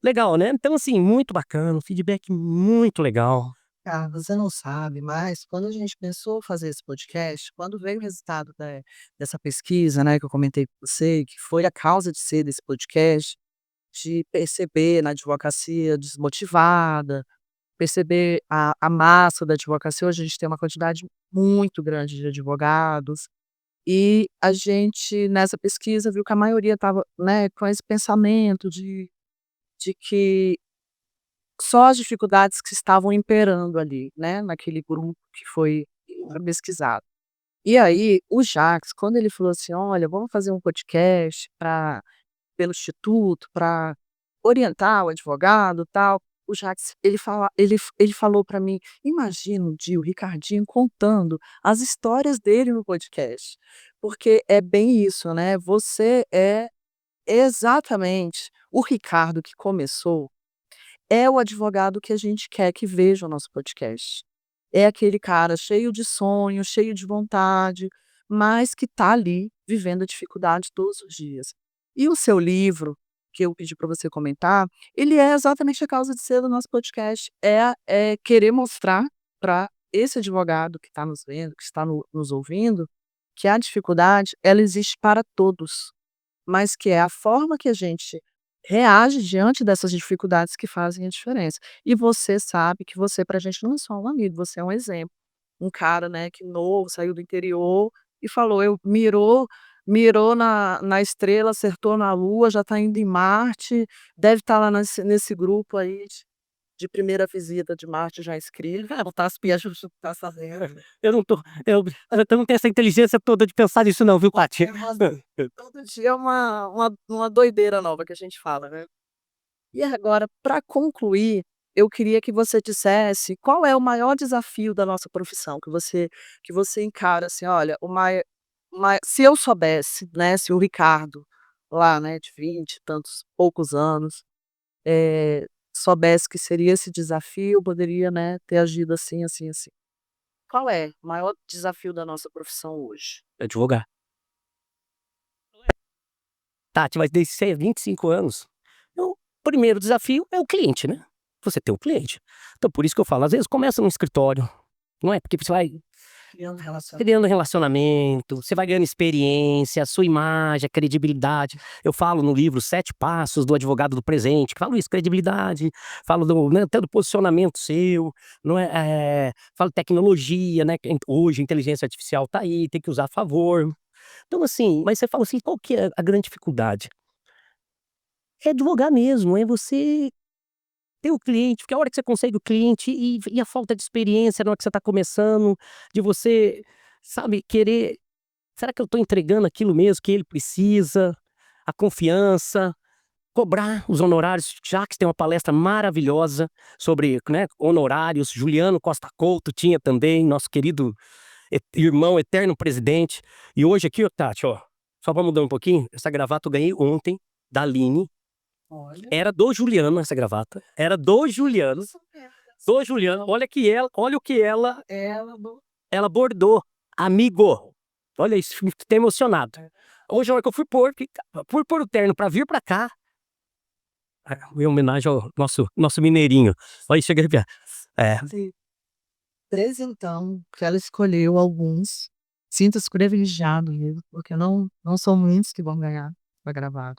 Legal, né? Então assim, muito bacana, um feedback muito legal. Ah, você não sabe, mas quando a gente pensou fazer esse podcast, quando veio o resultado dessa pesquisa, né, que eu comentei com você, que foi a causa de ser desse podcast, de perceber na advocacia desmotivada, perceber a massa da advocacia. Hoje a gente tem uma quantidade muito grande de advogados, e a gente nessa pesquisa viu que a maioria estava, né, com esse pensamento de que só as dificuldades que estavam imperando ali, né, naquele grupo que foi pesquisado. E aí, o Jacques, quando ele falou assim: "Olha, vamos fazer um podcast pelo instituto, para orientar o advogado, tal", o Jacques, ele falou para mim: "Imagina um dia o Ricardinho contando as histórias dele no podcast", porque é bem isso, né, você é exatamente o Ricardo que começou, é o advogado que a gente quer que veja o nosso podcast. É aquele cara cheio de sonho, cheio de vontade, mas que está ali vivendo a dificuldade todos os dias. E o seu livro, que eu pedi para você comentar, ele é exatamente a causa de ser do nosso podcast. É querer mostrar para esse advogado que está nos vendo, que está nos ouvindo, que a dificuldade ela existe para todos, mas que é a forma que a gente reage diante dessas dificuldades que fazem a diferença. E você sabe que você pra gente não é só um amigo, você é um exemplo. Um cara, né, que novo, saiu do interior e falou: "Eu mirou na estrela, acertou na lua, já está indo em Marte, deve estar lá nesse grupo aí de primeira visita de Marte já inscrito, vai botar as piadas que tá fazendo". Eu não tô, eu não tenho essa inteligência toda de pensar nisso não, viu, Tati? É uma todo dia é uma doideira nova que a gente fala, né. E agora, para concluir, eu queria que você dissesse qual é o maior desafio da nossa profissão, que você encara assim: "Olha, se eu soubesse, né, se o Ricardo lá, né, de 20 e tantos poucos anos, soubesse que seria esse desafio, poderia, né, ter agido assim, assim, assim". Qual é o maior desafio da nossa profissão hoje? Advogar. Tati, mas desde 25 anos, o primeiro desafio é o cliente, né? Você ter o cliente. Então por isso que eu falo, às vezes começa no escritório, não é? Porque você vai Criando relacionamento. Criando relacionamento, você vai ganhando experiência, a sua imagem, a credibilidade. Eu falo no livro 7 passos do advogado do presente, que falo isso, credibilidade, falo do, né, até do posicionamento seu, não é, falo tecnologia, né, que hoje a inteligência artificial tá aí, tem que usar a favor. Então assim, mas você fala assim, qual que é a grande dificuldade? É advogar mesmo, é você ter o cliente, porque a hora que você consegue o cliente e a falta de experiência na hora que você está começando, de você, sabe, querer, será que eu estou entregando aquilo mesmo que ele precisa? A confiança, cobrar os honorários. Jacques tem uma palestra maravilhosa sobre, né, honorários. Juliano Costa Couto tinha também, nosso querido irmão, eterno presidente. E hoje aqui, ó, Tati, ó, só pra mudar um pouquinho, essa gravata eu ganhei ontem, da Aline. Olha. Era do Juliano essa gravata. Era do Juliano. Do Juliano. Olha o que ela bordou. Amigo. Olha isso, fiquei até emocionado. Hoje, a hora que eu fui pôr o terno pra vir pra cá, em homenagem ao nosso mineirinho. Olha, chega a arrepiar. É. Três, então, que ela escolheu alguns. Sinta-se privilegiado mesmo, porque não são muitos que vão ganhar pra gravar.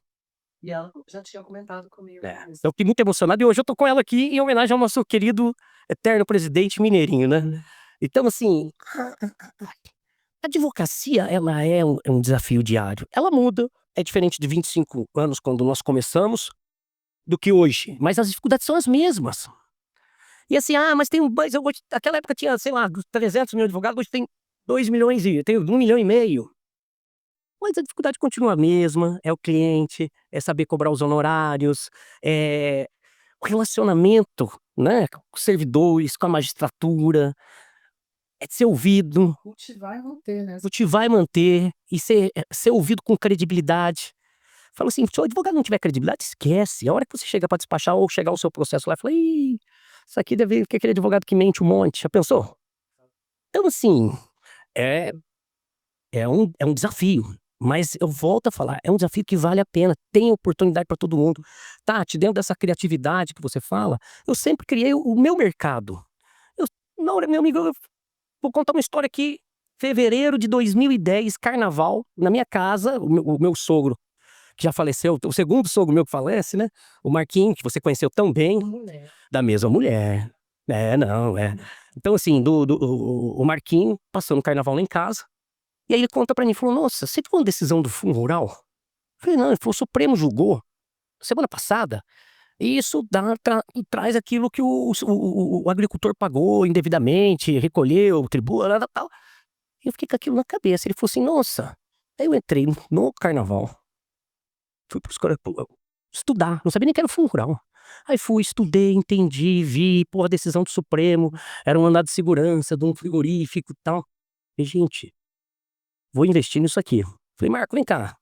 E ela já tinha comentado comigo. É. Eu fiquei muito emocionado e hoje eu tô com ela aqui em homenagem ao nosso querido eterno presidente mineirinho, né? Então, assim, a advocacia, ela é um desafio diário. Ela muda, é diferente de 25 anos quando nós começamos, do que hoje. Mas as dificuldades são as mesmas. E assim, mas tem mas eu naquela época tinha, sei lá, 300 mil advogados, hoje tem 2 milhões tem 1,5 milhão. Mas a dificuldade continua a mesma, é o cliente, é saber cobrar os honorários, é o relacionamento, né, com os servidores, com a magistratura, é de ser ouvido, Cultivar e manter, né? cultivar e manter, e ser ouvido com credibilidade. Fala assim, se o advogado não tiver credibilidade, esquece. A hora que você chega para despachar ou chegar o seu processo lá e fala, ih, isso aqui deve ter aquele advogado que mente um monte. Já pensou? Então, assim, é, é um desafio. Mas eu volto a falar, é um desafio que vale a pena, tem oportunidade para todo mundo. Tati, dentro dessa criatividade que você fala, eu sempre criei o meu mercado. Eu, na hora, meu amigo, eu vou contar uma história aqui. Fevereiro de 2010, carnaval, na minha casa, o meu sogro, que já faleceu, o segundo sogro meu que falece, né? O Marquinhos, que você conheceu tão bem, Mulher. da mesma mulher. É, não, é. Então, assim, o Marquinhos passou no carnaval lá em casa. E aí ele conta pra mim, falou, nossa, você viu uma decisão do Fundo Rural? Eu falei, não, ele falou, o Supremo julgou semana passada. E isso traz aquilo que o agricultor pagou indevidamente, recolheu, tributo, tal. E eu fiquei com aquilo na cabeça. Ele falou assim, nossa. Aí eu entrei no carnaval. Fui estudar, não sabia nem que era Fundo Rural. Aí fui, estudei, entendi, vi, pô, a decisão do Supremo, era um mandado de segurança de um frigorífico e tal. E, gente, vou investir nisso aqui. Falei, Marco, vem cá,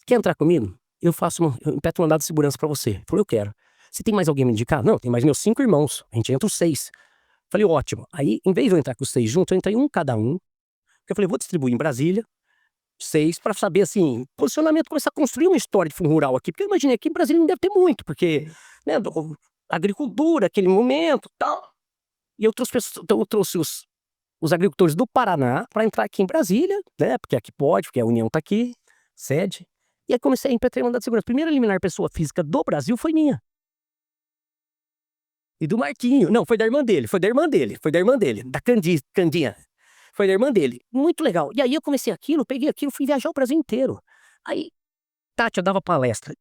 quer entrar comigo? Eu impeto um mandado de segurança pra você. Ele falou, eu quero. Você tem mais alguém me indicar? Não, tem mais meus 5 irmãos. A gente entra os 6. Falei, ótimo. Aí, em vez de eu entrar com os 6 juntos, eu entrei um cada um. Porque eu falei, vou distribuir em Brasília, 6, pra saber, assim, posicionamento, começar a construir uma história de fundo rural aqui. Porque eu imaginei aqui em Brasília não deve ter muito, porque, né, agricultura, aquele momento tal. E então eu trouxe os agricultores do Paraná para entrar aqui em Brasília, né, porque aqui pode, porque a União tá aqui, sede. E aí comecei a impetrar mandado de segurança. Primeiro eliminar pessoa física do Brasil foi minha. E do Marquinho. Não, foi da irmã dele, da Candinha. Foi da irmã dele. Muito legal. E aí eu comecei aquilo, peguei aquilo, fui viajar o Brasil inteiro. Aí, Tati, eu dava palestra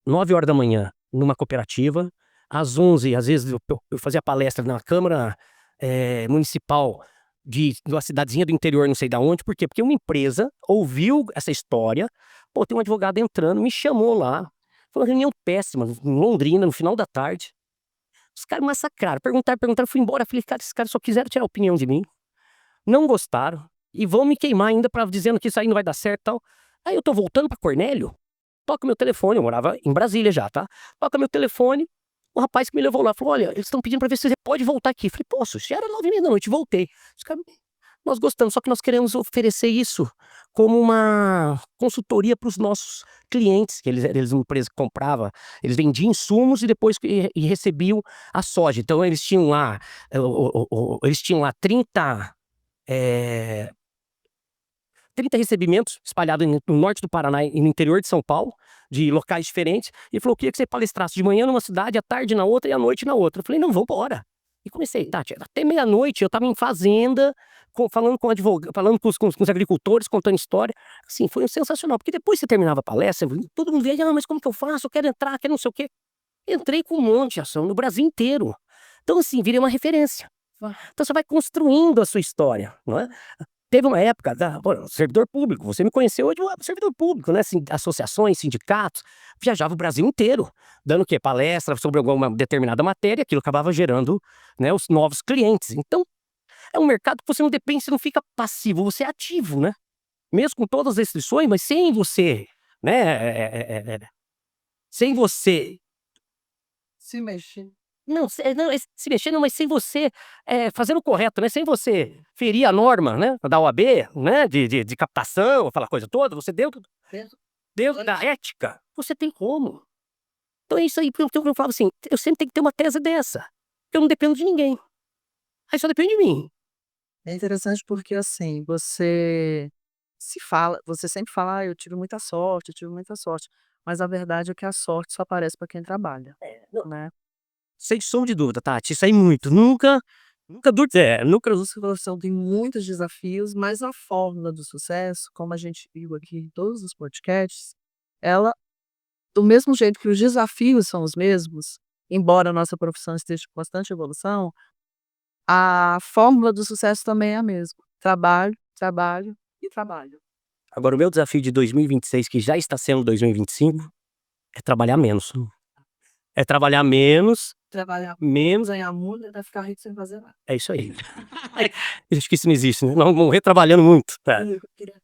9 horas da manhã numa cooperativa, às 11, às vezes eu fazia palestra na Câmara Municipal de uma cidadezinha do interior, não sei da onde. Por quê? Porque uma empresa ouviu essa história, pô, tem um advogado entrando, me chamou lá, foi uma reunião péssima, em Londrina, no final da tarde. Os caras massacraram, perguntaram, fui embora, falei, cara, esses caras só quiseram tirar a opinião de mim, não gostaram, e vão me queimar ainda dizendo que isso aí não vai dar certo e tal. Aí eu tô voltando pra Cornélio, toca meu telefone, eu morava em Brasília já, tá? Toca meu telefone, o rapaz que me levou lá falou, olha, eles estão pedindo pra ver se você pode voltar aqui. Falei, posso, já era 9h30 da noite, voltei. Os caras, nós gostamos, só que nós queremos oferecer isso como uma consultoria para os nossos clientes, que eles uma empresa que comprava, eles vendiam insumos e depois e recebiam a soja. Então eles tinham lá 30 eh, 30 recebimentos espalhados no norte do Paraná e no interior de São Paulo, de locais diferentes, e falou: "Queria que você palestrasse de manhã numa cidade, à tarde na outra e à noite na outra". Eu falei: "Não, vamos embora". E comecei, Tati, até meia-noite eu estava em fazenda, falando com falando com os agricultores, contando história. Assim, foi sensacional, porque depois que você terminava a palestra, todo mundo via: "Ah, mas como que eu faço? Eu quero entrar, quero não sei o quê". Entrei com um monte de ação no Brasil inteiro. Então, assim, virei uma referência. Então você vai construindo a sua história, não é? Teve uma época servidor público, você me conheceu hoje, eu servidor público, né, associações, sindicatos, viajava o Brasil inteiro, dando o quê? Palestra sobre alguma determinada matéria, aquilo acabava gerando, né, os novos clientes. Então, é um mercado que você não depende, você não fica passivo, você é ativo, né? Mesmo com todas as restrições, mas sem você, né, sem você Se mexer. não, se mexer não, mas sem você, fazendo o correto, né, sem você ferir a norma, né, da OAB, né, de captação, aquela coisa toda, você Dentro dentro da ética, você tem como. Então é isso aí, então eu falo assim, eu sempre tenho que ter uma tese dessa, eu não dependo de ninguém, aí só depende de mim. É interessante porque, assim, você sempre fala: "Ah, eu tive muita sorte, eu tive muita sorte", mas a verdade é que a sorte só aparece para quem trabalha, Não, né. sem som de dúvida, Tati, isso aí muito, nunca nunca Você tem muitos desafios, mas a fórmula do sucesso, como a gente viu aqui em todos os podcasts, ela do mesmo jeito que os desafios são os mesmos, embora a nossa profissão esteja em constante evolução, a fórmula do sucesso também é a mesma: trabalho, trabalho e trabalho. agora o meu desafio de 2026, que já está sendo 2025, é trabalhar menos. É trabalhar menos, Trabalhar, menos ganhar muito, até ficar rico sem fazer nada. é isso aí. Acho que isso não existe, né, não morrer trabalhando muito. É. Eu queria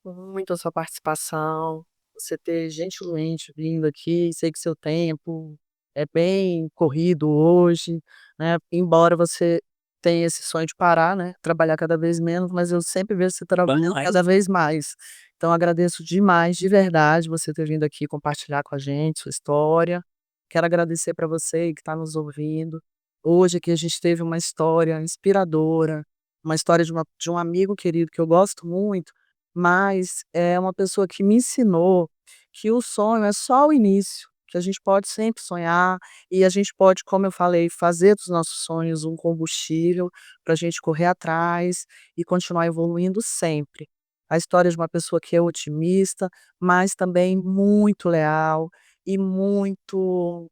muito a sua participação, você ter gentilmente vindo aqui, sei que seu tempo é bem corrido hoje, né, embora você tenha esse sonho de parar, né, trabalhar cada vez menos, mas eu sempre vejo você trabalhando Mas cada vez mais. Então agradeço demais, de verdade, você ter vindo aqui compartilhar com a gente sua história. Quero agradecer para você que está nos ouvindo. Hoje aqui a gente teve uma história inspiradora, uma história de um amigo querido que eu gosto muito, mas é uma pessoa que me ensinou que o sonho é só o início, que a gente pode sempre sonhar e a gente pode, como eu falei, fazer dos nossos sonhos um combustível para a gente correr atrás e continuar evoluindo sempre. A história de uma pessoa que é otimista, mas também muito leal e muito,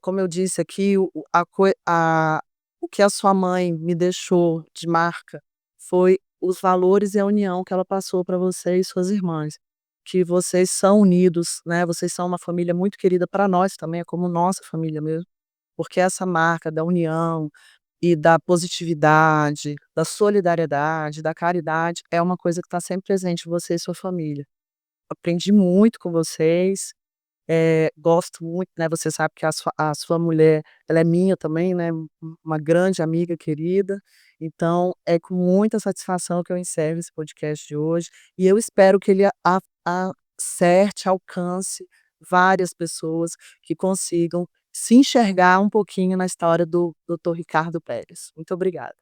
como eu disse aqui, o que a sua mãe me deixou de marca foi os valores e a união que ela passou para você e suas irmãs, que vocês são unidos, né, vocês são uma família muito querida para nós também, é como nossa família mesmo, porque essa marca da união e da positividade, da solidariedade, da caridade, é uma coisa que está sempre presente em você e sua família. Aprendi muito com vocês. Gosto muito, né, você sabe que a sua mulher, ela é minha também, né, uma grande amiga querida, então é com muita satisfação que eu encerro esse podcast de hoje, e eu espero que ele acerte, alcance várias pessoas que consigam se enxergar um pouquinho na história do doutor Ricardo Pérez. Muito obrigada.